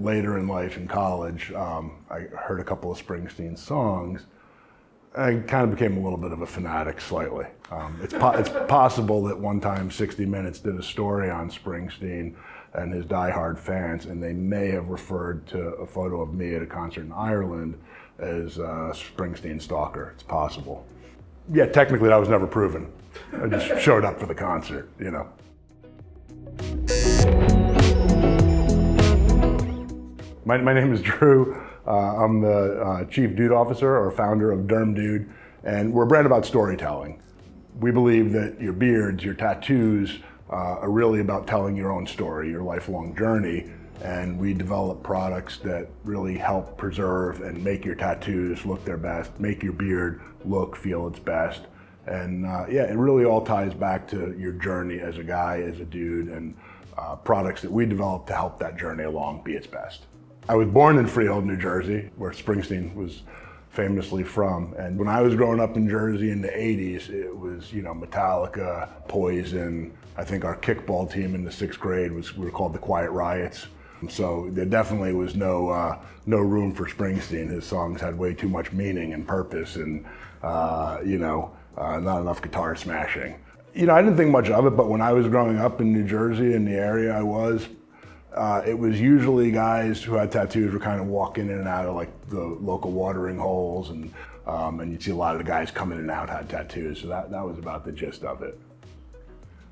Later in life, in college, I heard a couple of Springsteen songs. I kind of became a little bit of a fanatic, slightly. It's possible that one time 60 Minutes did a story on Springsteen and his diehard fans, and they may have referred to a photo of me at a concert in Ireland as a Springsteen stalker. It's possible. Yeah, technically that was never proven. I just showed up for the concert, you know. My name is Drew. I'm the Chief Dude Officer or founder of Derm Dude, and we're a brand about storytelling. We believe that your beards, your tattoos, are really about telling your own story, your lifelong journey, and we develop products that really help preserve and make your tattoos look their best, make your beard look, feel its best. And yeah, it really all ties back to your journey as a guy, as a dude, and products that we develop to help that journey along be its best. I was born in Freehold, New Jersey, where Springsteen was famously from. And when I was growing up in Jersey in the 80s, it was, you know, Metallica, Poison. I think our kickball team in the 6th grade we were called the Quiet Riots. So there definitely was no room for Springsteen. His songs had way too much meaning and purpose and, not enough guitar smashing. You know, I didn't think much of it, but when I was growing up in New Jersey, in the area I was, it was usually guys who had tattoos were kind of walking in and out of like the local watering holes, and you'd see a lot of the guys coming in and out had tattoos. So that was about the gist of it.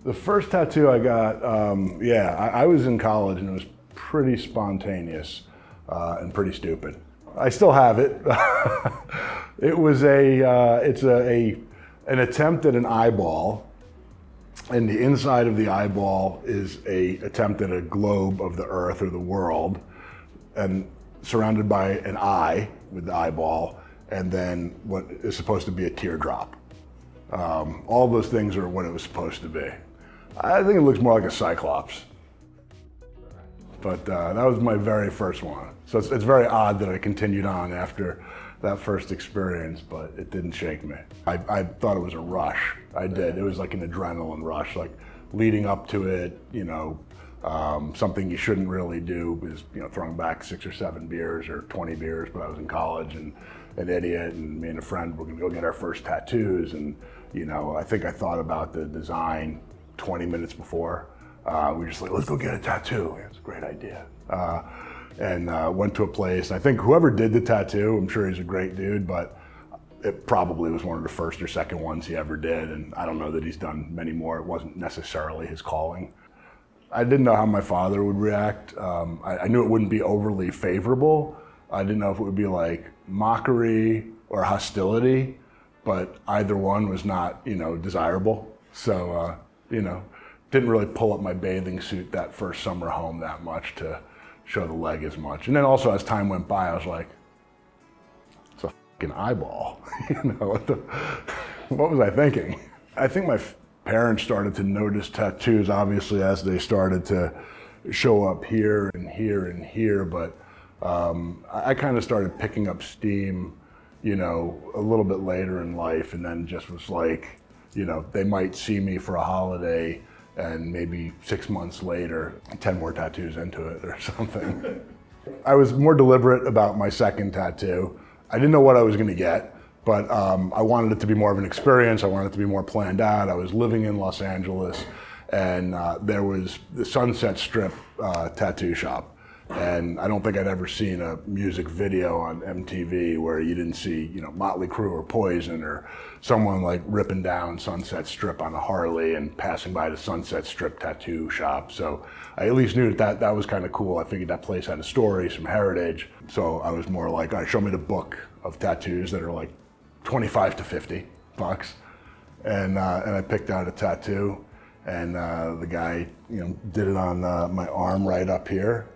The first tattoo I got, I was in college and it was pretty spontaneous and pretty stupid. I still have it. It was an attempt at an eyeball. And the inside of the eyeball is an attempt at a globe of the earth or the world, and surrounded by an eye with the eyeball, and then what is supposed to be a teardrop. All those things are what it was supposed to be. I think it looks more like a cyclops. But that was my very first one. So it's very odd that I continued on after that first experience, but it didn't shake me. I thought it was a rush. I did. It was like an adrenaline rush, like leading up to it, something you shouldn't really do is, throwing back 6 or 7 beers or 20 beers, but I was in college and an idiot, and me and a friend were gonna go get our first tattoos, and I think I thought about the design 20 minutes before. We were just like, let's go get a tattoo. It's a great idea. And went to a place. I think whoever did the tattoo, I'm sure he's a great dude, but it probably was one of the first or second ones he ever did, and I don't know that he's done many more. It wasn't necessarily his calling. I didn't know how my father would react. I knew it wouldn't be overly favorable. I didn't know if it would be like mockery or hostility, but either one was not, desirable. So, didn't really pull up my bathing suit that first summer home that much to show the leg as much. And then also as time went by, I was like, it's a fucking eyeball. What was I thinking? I think my parents started to notice tattoos, obviously, as they started to show up here and here and here, but I kind of started picking up steam, a little bit later in life, and then just was like, they might see me for a holiday, and maybe 6 months later, 10 more tattoos into it or something. I was more deliberate about my second tattoo. I didn't know what I was gonna get, but I wanted it to be more of an experience. I wanted it to be more planned out. I was living in Los Angeles, and there was the Sunset Strip tattoo shop. And I don't think I'd ever seen a music video on MTV where you didn't see, Motley Crue or Poison or someone like ripping down Sunset Strip on a Harley and passing by the Sunset Strip tattoo shop. So I at least knew that was kind of cool. I figured that place had a story, some heritage. So I was more like, all right, show me the book of tattoos that are like 25 to 50 bucks. And I picked out a tattoo, and the guy, did it on my arm right up here.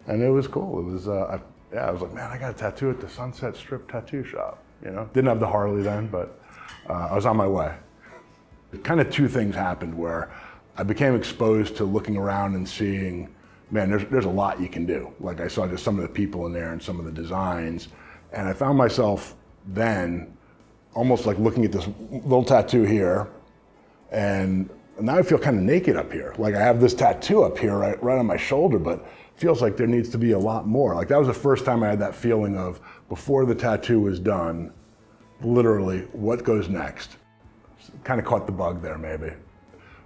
And it was cool. It was, I was like, man, I got a tattoo at the Sunset Strip tattoo shop. Didn't have the Harley then, but I was on my way. Kind of two things happened where I became exposed to looking around and seeing, man, there's a lot you can do. Like I saw just some of the people in there and some of the designs, and I found myself then almost like looking at this little tattoo here, and now I feel kind of naked up here. Like I have this tattoo up here right on my shoulder, but feels like there needs to be a lot more. Like that was the first time I had that feeling of, before the tattoo was done, literally, what goes next? Kind of caught the bug there, maybe.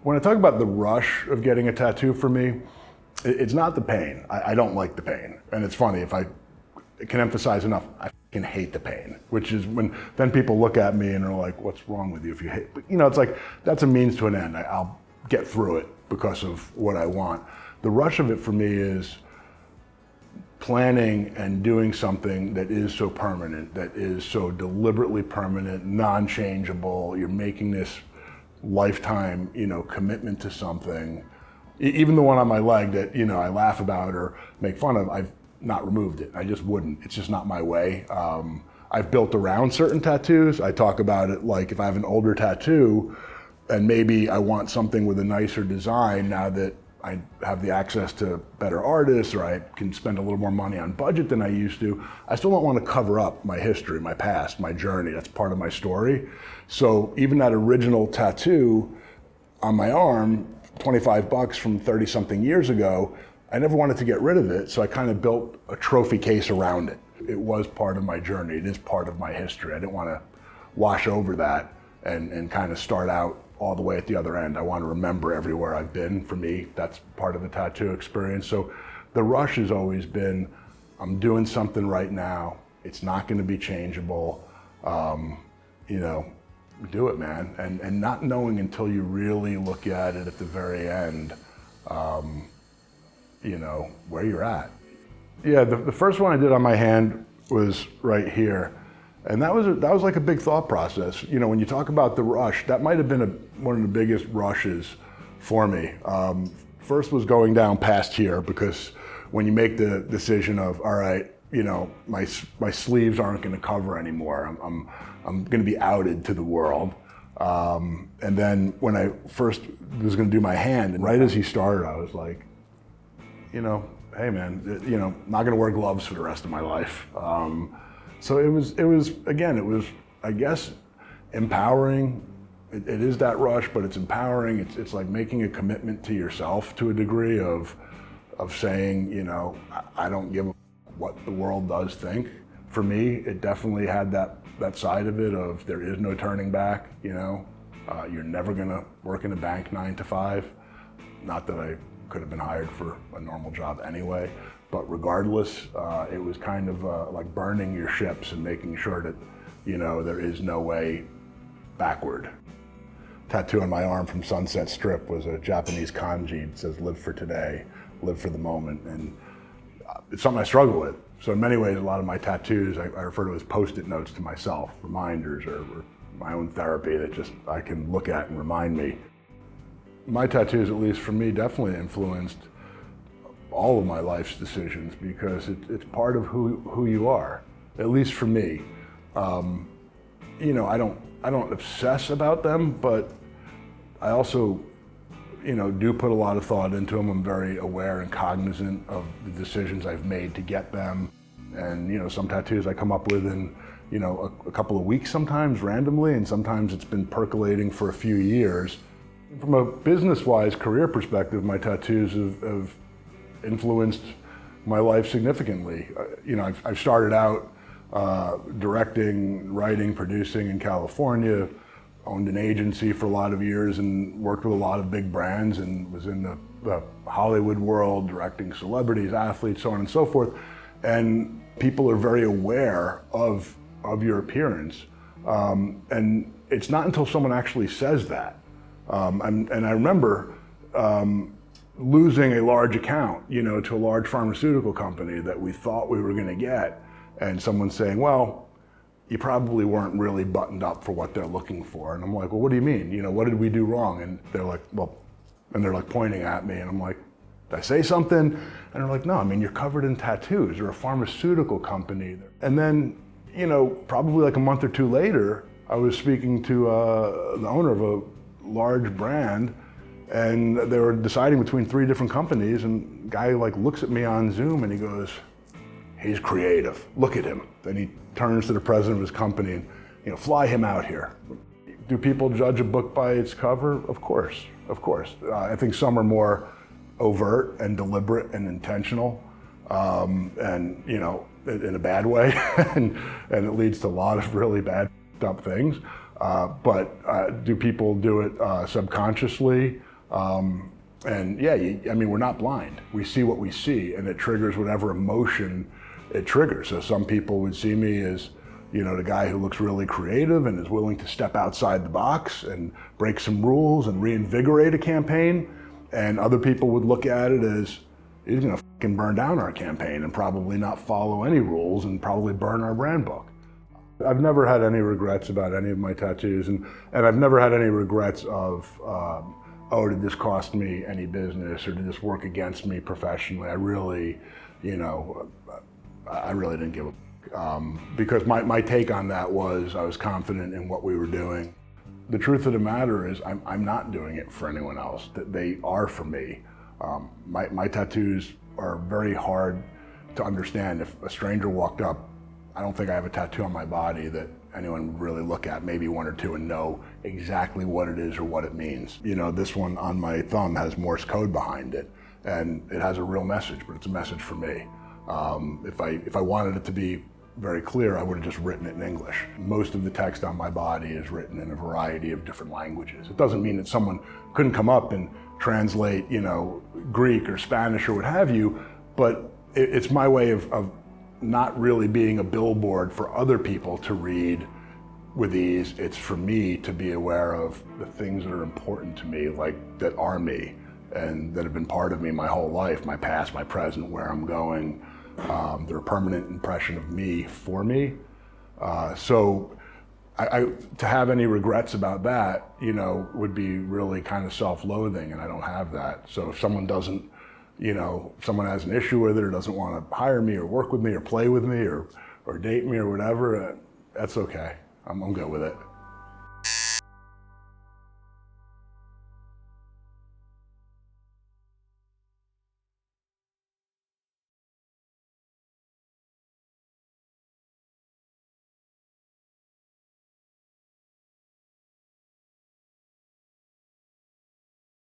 When I talk about the rush of getting a tattoo for me, it's not the pain. I don't like the pain. And it's funny, if I can emphasize enough, I can hate the pain, which is when then people look at me and are like, what's wrong with you if you hate? But, it's like, that's a means to an end. I'll get through it because of what I want. The rush of it for me is planning and doing something that is so permanent, that is so deliberately permanent, non-changeable. You're making this lifetime, commitment to something. Even the one on my leg that, I laugh about or make fun of, I've not removed it. I just wouldn't. It's just not my way. I've built around certain tattoos. I talk about it like if I have an older tattoo and maybe I want something with a nicer design now that I have the access to better artists, or I can spend a little more money on budget than I used to, I still don't want to cover up my history, my past, my journey. That's part of my story. So even that original tattoo on my arm, $25 from 30 something years ago, I never wanted to get rid of it, so I kind of built a trophy case around it. It was part of my journey. It is part of my history. I didn't want to wash over that and kind of start out all the way at the other end. I want to remember everywhere I've been. For me, that's part of the tattoo experience. So the rush has always been, I'm doing something right now. It's not going to be changeable. Do it, man. And not knowing until you really look at it at the very end, where you're at. Yeah, the first one I did on my hand was right here. And that was like a big thought process. When you talk about the rush, that might have been one of the biggest rushes for me. First was going down past here, because when you make the decision of, all right, my sleeves aren't going to cover anymore. I'm going to be outed to the world. And then when I first was going to do my hand, and right as he started, I was like, hey man, not going to wear gloves for the rest of my life. So it was I guess, empowering. It is that rush, but it's empowering. It's like making a commitment to yourself to a degree of saying, I don't give a what the world does think. For me, it definitely had that side of it of there is no turning back. You're never gonna work in a bank 9 to 5. Not that I could have been hired for a normal job anyway. But regardless, it was kind of like burning your ships and making sure that, there is no way backward. Tattoo on my arm from Sunset Strip was a Japanese kanji. It says, live for today, live for the moment. And it's something I struggle with. So in many ways, a lot of my tattoos, I refer to as Post-it notes to myself, reminders or my own therapy that just I can look at and remind me. My tattoos, at least for me, definitely influenced all of my life's decisions, because it's part of who you are, at least for me. I don't obsess about them, but I also, do put a lot of thought into them. I'm very aware and cognizant of the decisions I've made to get them. And, some tattoos I come up with in, a couple of weeks sometimes randomly, and sometimes it's been percolating for a few years. From a business-wise career perspective, my tattoos have influenced my life significantly. I've started out directing, writing, producing in California, owned an agency for a lot of years and worked with a lot of big brands, and was in the Hollywood world, directing celebrities, athletes, so on and so forth. And people are very aware of your appearance. And it's not until someone actually says that. And I remember losing a large account, to a large pharmaceutical company that we thought we were going to get, and someone saying, well, you probably weren't really buttoned up for what they're looking for. And I'm like, well, what do you mean? What did we do wrong? And they're like, well, and they're like pointing at me, and I'm like, did I say something? And they're like, no, you're covered in tattoos. You're a pharmaceutical company. And then, probably like a month or two later, I was speaking to the owner of a large brand, and they were deciding between 3 different companies, and the guy looks at me on Zoom and he goes, he's creative, look at him. Then he turns to the president of his company and, fly him out here. Do people judge a book by its cover? Of course. I think some are more overt and deliberate and intentional, and in a bad way, and it leads to a lot of really bad up things. But do people do it subconsciously? And yeah, we're not blind. We see what we see, and it triggers whatever emotion it triggers. So some people would see me as, the guy who looks really creative and is willing to step outside the box and break some rules and reinvigorate a campaign. And other people would look at it as, he's gonna fucking burn down our campaign and probably not follow any rules and probably burn our brand book. I've never had any regrets about any of my tattoos, and I've never had any regrets of, did this cost me any business, or did this work against me professionally? I really, I really didn't give a because my take on that was I was confident in what we were doing. The truth of the matter is I'm not doing it for anyone else. That they are for me. My tattoos are very hard to understand. If a stranger walked up, I don't think I have a tattoo on my body that anyone would really look at, maybe one or two, and know exactly what it is or what it means. This one on my thumb has Morse code behind it, and it has a real message, but it's a message for me. If I wanted it to be very clear, I would have just written it in English. Most of the text on my body is written in a variety of different languages. It doesn't mean that someone couldn't come up and translate, Greek or Spanish or what have you, but it's my way of not really being a billboard for other people to read with ease. It's for me to be aware of the things that are important to me, like that are me, and that have been part of me my whole life, my past, my present, where I'm going. They're a permanent impression of me for me. So to have any regrets about that, would be really kind of self-loathing, and I don't have that. So if someone doesn't, someone has an issue with it or doesn't want to hire me or work with me or play with me or date me or whatever, that's okay. I'm good with it.